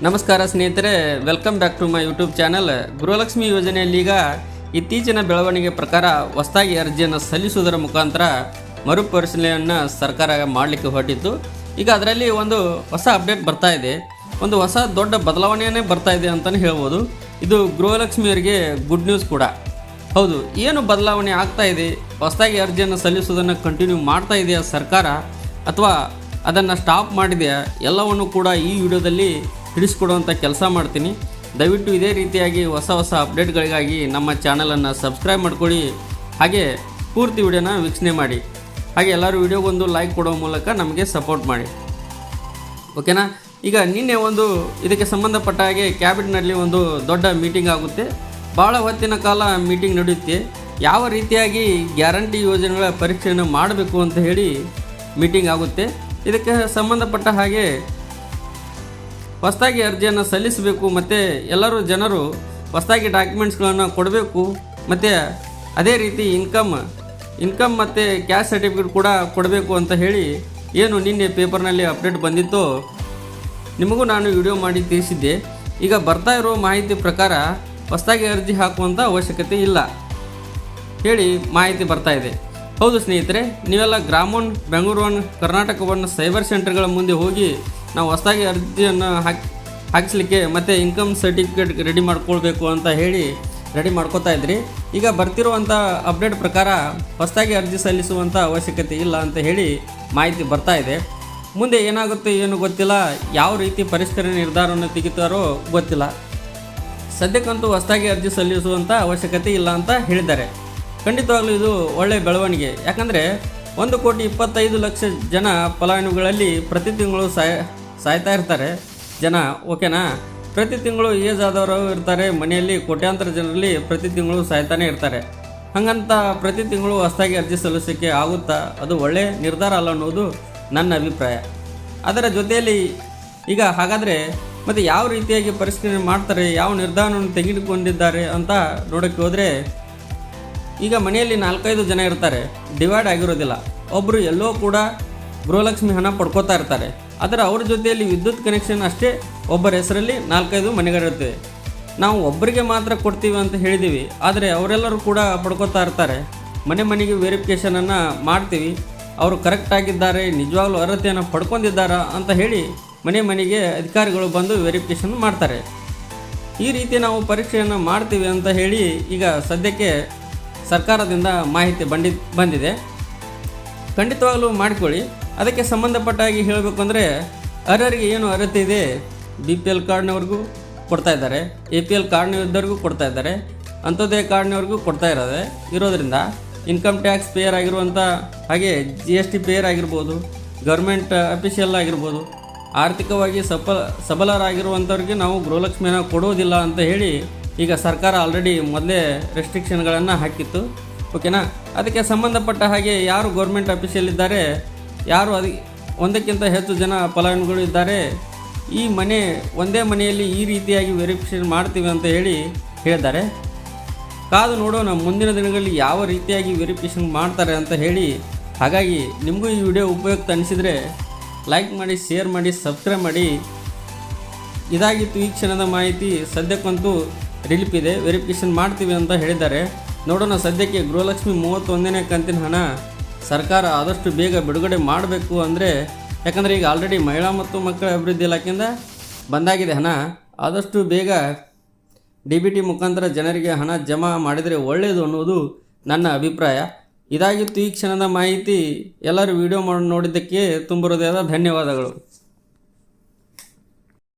ನಮಸ್ಕಾರ ಸ್ನೇಹಿತರೆ, welcome back to my YouTube channel. Gruhalakshmi ಯೋಜನೆಯಲ್ಲಿ ಈಗ ಇತ್ತೀಚಿನ ಬೆಳವಣಿಗೆ ಪ್ರಕಾರ ಹೊಸದಾಗಿ ಅರ್ಜಿಯನ್ನು ಸಲ್ಲಿಸುವುದರ ಮುಖಾಂತರ ಮರುಪರಿಶೀಲನೆಯನ್ನು ಸರ್ಕಾರ ಮಾಡಲಿಕ್ಕೆ ಹೊರಟಿತ್ತು. ಈಗ ಅದರಲ್ಲಿ ಒಂದು ಹೊಸ ಅಪ್ಡೇಟ್ ಬರ್ತಾ ಇದೆ, ಒಂದು ಹೊಸ ದೊಡ್ಡ ಬದಲಾವಣೆಯೇ ಬರ್ತಾ ಇದೆ ಅಂತಲೇ ಹೇಳ್ಬೋದು. ಇದು ಗೃಹಲಕ್ಷ್ಮಿಯವರಿಗೆ ಗುಡ್ ನ್ಯೂಸ್ ಕೂಡ ಹೌದು. ಏನು ಬದಲಾವಣೆ ಆಗ್ತಾ ಇದೆ, ಹೊಸದಾಗಿ ಅರ್ಜಿಯನ್ನು ಸಲ್ಲಿಸುವುದನ್ನು ಕಂಟಿನ್ಯೂ ಮಾಡ್ತಾ ಇದೆಯಾ ಸರ್ಕಾರ ಅಥವಾ ಅದನ್ನು ಸ್ಟಾಪ್ ಮಾಡಿದೆಯಾ, ಎಲ್ಲವನ್ನು ಕೂಡ ಈ ವಿಡಿಯೋದಲ್ಲಿ ತಿಳಿಸ್ಕೊಡುವಂಥ ಕೆಲಸ ಮಾಡ್ತೀನಿ. ದಯವಿಟ್ಟು ಇದೇ ರೀತಿಯಾಗಿ ಹೊಸ ಅಪ್ಡೇಟ್ಗಳಿಗಾಗಿ ನಮ್ಮ ಚಾನಲನ್ನು ಸಬ್ಸ್ಕ್ರೈಬ್ ಮಾಡ್ಕೊಳ್ಳಿ, ಹಾಗೆ ಪೂರ್ತಿ ವಿಡಿಯೋನ ವೀಕ್ಷಣೆ ಮಾಡಿ, ಹಾಗೆ ಎಲ್ಲರೂ ವಿಡಿಯೋಗೊಂದು ಲೈಕ್ ಕೊಡೋ ಮೂಲಕ ನಮಗೆ ಸಪೋರ್ಟ್ ಮಾಡಿ, ಓಕೆನಾ. ಈಗ ನಿನ್ನೆ ಇದಕ್ಕೆ ಸಂಬಂಧಪಟ್ಟ ಹಾಗೆ ಕ್ಯಾಬಿನೆಟ್ನಲ್ಲಿ ಒಂದು ದೊಡ್ಡ ಮೀಟಿಂಗ್ ಆಗುತ್ತೆ. ಭಾಳ ಹೊತ್ತಿನ ಕಾಲ ಮೀಟಿಂಗ್ ನಡೆಯುತ್ತೆ. ಯಾವ ರೀತಿಯಾಗಿ ಗ್ಯಾರಂಟಿ ಯೋಜನೆಗಳ ಪರೀಕ್ಷೆಯನ್ನು ಮಾಡಬೇಕು ಅಂತ ಹೇಳಿ ಮೀಟಿಂಗ್ ಆಗುತ್ತೆ. ಇದಕ್ಕೆ ಸಂಬಂಧಪಟ್ಟ ಹಾಗೆ ಹೊಸದಾಗಿ ಅರ್ಜಿಯನ್ನು ಸಲ್ಲಿಸಬೇಕು ಮತ್ತು ಎಲ್ಲರೂ ಜನರು ಹೊಸದಾಗಿ ಡಾಕ್ಯುಮೆಂಟ್ಸ್ಗಳನ್ನು ಕೊಡಬೇಕು ಮತ್ತು ಅದೇ ರೀತಿ ಇನ್ಕಮ್ ಮತ್ತು ಕ್ಯಾಶ್ ಸರ್ಟಿಫಿಕೇಟ್ ಕೂಡ ಕೊಡಬೇಕು ಅಂತ ಹೇಳಿ ಏನು ನಿನ್ನೆ ಪೇಪರ್ನಲ್ಲಿ ಅಪ್ಡೇಟ್ ಬಂದಿತ್ತು, ನಿಮಗೂ ನಾನು ವಿಡಿಯೋ ಮಾಡಿ ತಿಳಿಸಿದ್ದೆ. ಈಗ ಬರ್ತಾ ಇರೋ ಮಾಹಿತಿ ಪ್ರಕಾರ ಹೊಸದಾಗಿ ಅರ್ಜಿ ಹಾಕುವಂಥ ಅವಶ್ಯಕತೆ ಇಲ್ಲ ಹೇಳಿ ಮಾಹಿತಿ ಬರ್ತಾ ಇದೆ. ಹೌದು ಸ್ನೇಹಿತರೆ, ನೀವೆಲ್ಲ ಗ್ರಾಮೋನ್, Bengaluru one, Karnataka one cyber ಸೆಂಟರ್ಗಳ ಮುಂದೆ ಹೋಗಿ ನಾವು ಹೊಸದಾಗಿ ಅರ್ಜಿಯನ್ನು ಹಾಕಿಸ್ಲಿಕ್ಕೆ ಮತ್ತು ಇನ್ಕಮ್ ಸರ್ಟಿಫಿಕೇಟ್ ರೆಡಿ ಮಾಡ್ಕೊಳ್ಬೇಕು ಅಂತ ಹೇಳಿ ರೆಡಿ ಮಾಡ್ಕೋತಾ ಇದ್ರಿ. ಈಗ ಬರ್ತಿರುವಂಥ ಅಪ್ಡೇಟ್ ಪ್ರಕಾರ ಹೊಸದಾಗಿ ಅರ್ಜಿ ಸಲ್ಲಿಸುವಂಥ ಅವಶ್ಯಕತೆ ಇಲ್ಲ ಅಂತ ಹೇಳಿ ಮಾಹಿತಿ ಬರ್ತಾ ಇದೆ. ಮುಂದೆ ಏನಾಗುತ್ತೆ ಏನು ಗೊತ್ತಿಲ್ಲ, ಯಾವ ರೀತಿ ಪರಿಷ್ಕರಣೆ ನಿರ್ಧಾರವನ್ನು ತೆಗಿತಾರೋ ಗೊತ್ತಿಲ್ಲ. ಸದ್ಯಕ್ಕಂತೂ ಹೊಸದಾಗಿ ಅರ್ಜಿ ಸಲ್ಲಿಸುವಂಥ ಅವಶ್ಯಕತೆ ಇಲ್ಲ ಅಂತ ಹೇಳಿದ್ದಾರೆ. ಖಂಡಿತವಾಗ್ಲೂ ಇದು ಒಳ್ಳೆಯ ಬೆಳವಣಿಗೆ. ಯಾಕಂದರೆ 1,25,00,000 ಜನ ಫಲಾನುಭವಿಗಳಲ್ಲಿ ಪ್ರತಿ ತಿಂಗಳು ಸಾಯ್ತಾ ಇರ್ತಾರೆ ಜನ, ಓಕೆನಾ. ಪ್ರತಿ ತಿಂಗಳು ಏಜ್ ಆದವರು ಇರ್ತಾರೆ ಮನೆಯಲ್ಲಿ, ಕೋಟ್ಯಾಂತರ ಜನರಲ್ಲಿ ಪ್ರತಿ ತಿಂಗಳು ಸಾಯ್ತಾನೆ ಇರ್ತಾರೆ. ಹಾಗಂತ ಪ್ರತಿ ತಿಂಗಳು ಹೊಸದಾಗಿ ಅರ್ಜಿ ಸಲ್ಲಿಸೋಕ್ಕೆ ಆಗುತ್ತಾ? ಅದು ಒಳ್ಳೆಯ ನಿರ್ಧಾರ ಅಲ್ಲ ಅನ್ನೋದು ನನ್ನ ಅಭಿಪ್ರಾಯ. ಅದರ ಜೊತೆಯಲ್ಲಿ ಈಗ ಹಾಗಾದರೆ ಮತ್ತು ಯಾವ ರೀತಿಯಾಗಿ ಪರಿಷ್ಕರಣೆ ಮಾಡ್ತಾರೆ, ಯಾವ ನಿರ್ಧಾರವನ್ನು ತೆಗೆದುಕೊಂಡಿದ್ದಾರೆ ಅಂತ ನೋಡೋಕ್ಕೆ ಹೋದರೆ, ಈಗ ಮನೆಯಲ್ಲಿ 4-5 ಜನ ಇರ್ತಾರೆ, ಡಿವೈಡ್ ಆಗಿರೋದಿಲ್ಲ. ಒಬ್ಬರು ಎಲ್ಲೋ ಕೂಡ ಗೃಹಲಕ್ಷ್ಮಿ ಹಣ ಪಡ್ಕೋತಾ ಇರ್ತಾರೆ. ಆದರೆ ಅವ್ರ ಜೊತೆಯಲ್ಲಿ ವಿದ್ಯುತ್ ಕನೆಕ್ಷನ್ ಅಷ್ಟೇ ಒಬ್ಬರ ಹೆಸರಲ್ಲಿ 4-5 ಮನೆಗಳಿರ್ತವೆ. ನಾವು ಒಬ್ಬರಿಗೆ ಮಾತ್ರ ಕೊಡ್ತೀವಿ ಅಂತ ಹೇಳಿದ್ದೀವಿ, ಆದರೆ ಅವರೆಲ್ಲರೂ ಕೂಡ ಪಡ್ಕೋತಾ ಇರ್ತಾರೆ. ಮನೆಗೆ ವೆರಿಫಿಕೇಷನನ್ನು ಮಾಡ್ತೀವಿ, ಅವರು ಕರೆಕ್ಟಾಗಿದ್ದಾರೆ, ನಿಜವಾಗ್ಲೂ ಅರ್ಹತೆಯನ್ನು ಪಡ್ಕೊಂಡಿದ್ದಾರಾ ಅಂತ ಹೇಳಿ ಮನೆಗೆ ಅಧಿಕಾರಿಗಳು ಬಂದು ವೆರಿಫಿಕೇಷನ್ ಮಾಡ್ತಾರೆ. ಈ ರೀತಿ ನಾವು ಪರೀಕ್ಷೆಯನ್ನು ಮಾಡ್ತೀವಿ ಅಂತ ಹೇಳಿ ಈಗ ಸದ್ಯಕ್ಕೆ ಸರ್ಕಾರದಿಂದ ಮಾಹಿತಿ ಬಂದಿದೆ. ಖಂಡಿತವಾಗ್ಲೂ ಮಾಡಿಕೊಳ್ಳಿ. ಅದಕ್ಕೆ ಸಂಬಂಧಪಟ್ಟಾಗಿ ಹೇಳಬೇಕು ಅಂದರೆ, ಅರ್ಹರಿಗೆ ಏನು ಅರ್ಹತೆ ಇದೆ, BPL ಕಾರ್ಡ್ನವ್ರಿಗೂ ಕೊಡ್ತಾ ಇದ್ದಾರೆ, APL ಕಾರ್ಡ್ನವ್ರಿಗೂ ಕೊಡ್ತಾ ಇದ್ದಾರೆ, ಅಂತ್ಯೋದಯ ಕಾರ್ಡ್ನವ್ರಿಗೂ ಕೊಡ್ತಾ ಇರೋದ್ರಿಂದ ಇನ್ಕಮ್ ಟ್ಯಾಕ್ಸ್ ಪೇಯರ್ ಆಗಿರುವಂಥ, ಹಾಗೆ GST ಪೇಯರ್ ಆಗಿರ್ಬೋದು, ಗೌರ್ಮೆಂಟ್ ಅಫಿಷಿಯಲ್ ಆಗಿರ್ಬೋದು, ಆರ್ಥಿಕವಾಗಿ ಸಬಲರಾಗಿರುವಂಥವ್ರಿಗೆ ನಾವು ಗೃಹಲಕ್ಷ್ಮಿಯನ್ನು ಕೊಡೋದಿಲ್ಲ ಅಂತ ಹೇಳಿ ಈಗ ಸರ್ಕಾರ ಆಲ್ರೆಡಿ ಮೊದಲೇ ರೆಸ್ಟ್ರಿಕ್ಷನ್ಗಳನ್ನು ಹಾಕಿತ್ತು, ಓಕೆನಾ. ಅದಕ್ಕೆ ಸಂಬಂಧಪಟ್ಟ ಹಾಗೆ ಯಾರು ಗೌರ್ಮೆಂಟ್ ಅಫಿಷಿಯಲ್ ಇದ್ದಾರೆ, ಯಾರು ಒಂದಕ್ಕಿಂತ ಹೆಚ್ಚು ಜನ ಫಲಾನುಭವಿಗಳು ಇದ್ದಾರೆ, ಈ ಒಂದೇ ಮನೆಯಲ್ಲಿ ಈ ರೀತಿಯಾಗಿ ವೆರಿಫಿಕೇಷನ್ ಮಾಡ್ತೀವಿ ಅಂತ ಹೇಳಿದ್ದಾರೆ. ಕಾದು ನೋಡೋಣ ಮುಂದಿನ ದಿನಗಳಲ್ಲಿ ಯಾವ ರೀತಿಯಾಗಿ ವೆರಿಫಿಕೇಷನ್ ಮಾಡ್ತಾರೆ ಅಂತ ಹೇಳಿ. ಹಾಗಾಗಿ ನಿಮಗೂ ಈ ವಿಡಿಯೋ ಉಪಯುಕ್ತ ಅನಿಸಿದರೆ ಲೈಕ್ ಮಾಡಿ, ಶೇರ್ ಮಾಡಿ, ಸಬ್ಸ್ಕ್ರೈಬ್ ಮಾಡಿ. ಇದಾಗಿತ್ತು ಈ ಕ್ಷಣದ ಮಾಹಿತಿ. ಸದ್ಯಕ್ಕಂತೂ ರಿಲೀಫ್ ಇದೆ, ವೆರಿಫಿಕೇಷನ್ ಮಾಡ್ತೀವಿ ಅಂತ ಹೇಳಿದ್ದಾರೆ. ನೋಡೋಣ. ಸದ್ಯಕ್ಕೆ ಗೃಹಲಕ್ಷ್ಮಿ 31ನೇ ಕಂತಿನ ಹಣ ಸರ್ಕಾರ ಆದಷ್ಟು ಬೇಗ ಬಿಡುಗಡೆ ಮಾಡಬೇಕು ಅಂದರೆ, ಯಾಕಂದರೆ ಈಗ ಆಲ್ರೆಡಿ ಮಹಿಳಾ ಮತ್ತು ಮಕ್ಕಳ ಅಭಿವೃದ್ಧಿ ಇಲಾಖೆಯಿಂದ ಬಂದಾಗಿದೆ ಹಣ. ಆದಷ್ಟು ಬೇಗ DBT ಮುಖಾಂತರ ಜನರಿಗೆ ಹಣ ಜಮಾ ಮಾಡಿದರೆ ಒಳ್ಳೆಯದು ಅನ್ನೋದು ನನ್ನ ಅಭಿಪ್ರಾಯ. ಇದಾಗಿತ್ತು ಈ ಕ್ಷಣದ ಮಾಹಿತಿ. ಎಲ್ಲರೂ ವಿಡಿಯೋ ನೋಡಿದ್ದಕ್ಕೆ ತುಂಬ ಹೃದಯದ ಧನ್ಯವಾದಗಳು.